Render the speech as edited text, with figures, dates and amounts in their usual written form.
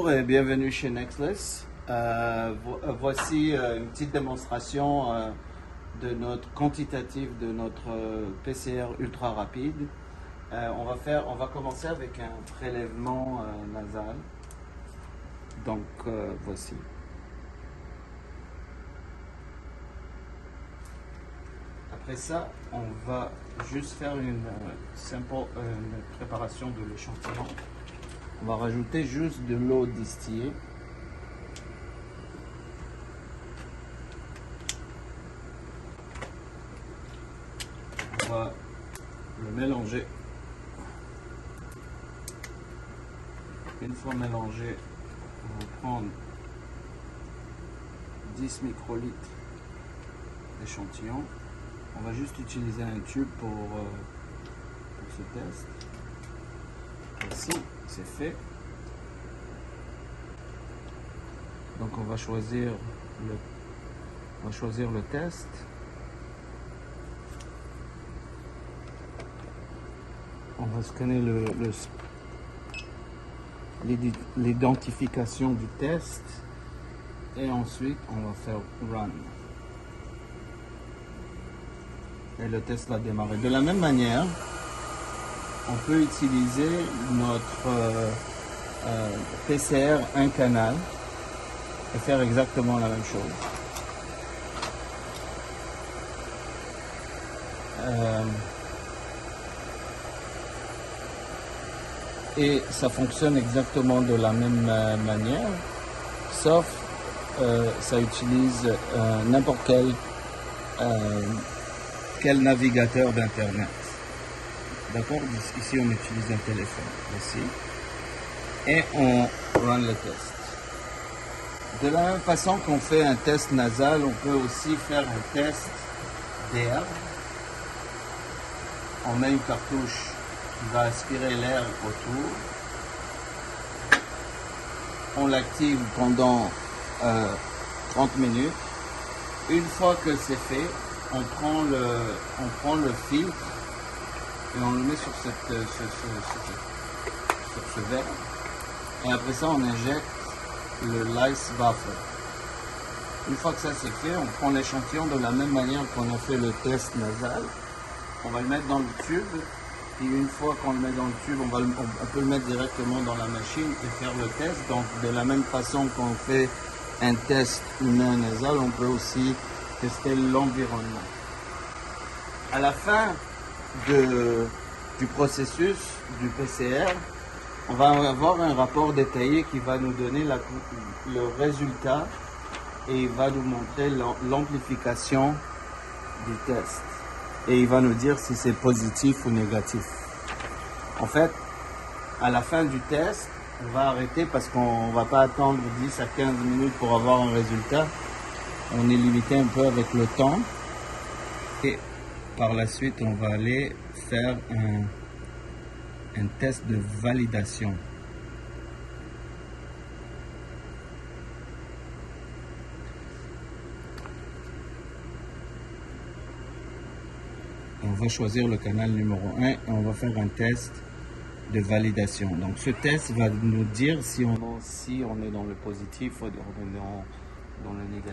Bonjour et bienvenue chez Nextless. Voici une petite démonstration de notre quantitatif de notre PCR ultra rapide. On va commencer avec un prélèvement nasal. Donc voici. Après ça, on va juste faire une préparation de l'échantillon. On va rajouter juste de l'eau distillée. On va le mélanger. Une fois mélangé, on va prendre 10 microlitres d'échantillon. On va juste utiliser un tube pour ce test. Voici, c'est fait. Donc on va choisir le test. On va scanner l'identification du test et ensuite on va faire run. Et le test va démarrer. De la même manière, on peut utiliser notre PCR un canal et faire exactement la même chose. Et ça fonctionne exactement de la même manière, sauf ça utilise n'importe quel navigateur d'internet. D'accord? Ici on utilise un téléphone ici et on run le test. De la même façon qu'on fait un test nasal, on peut aussi faire un test d'air. On met une cartouche qui va aspirer l'air autour. On l'active pendant 30 minutes. Une fois que c'est fait, on prend le filtre et on le met sur ce verre. Et après ça, on injecte le lice buffer. Une fois que ça c'est fait, on prend l'échantillon de la même manière qu'on a fait le test nasal. On va le mettre dans le tube. Et une fois qu'on le met dans le tube, on peut le mettre directement dans la machine et faire le test. Donc de la même façon qu'on fait un test humain nasal, on peut aussi tester l'environnement. À la fin du processus du PCR, on va avoir un rapport détaillé qui va nous donner le résultat et il va nous montrer l'amplification du test. Et il va nous dire si c'est positif ou négatif. En fait, à la fin du test, on va arrêter parce qu'on ne va pas attendre 10 à 15 minutes pour avoir un résultat. On est limité un peu avec le temps. Et par la suite, on va aller faire un test de validation. On va choisir le canal numéro 1 et on va faire un test de validation. Donc ce test va nous dire si on est dans le positif ou dans le négatif.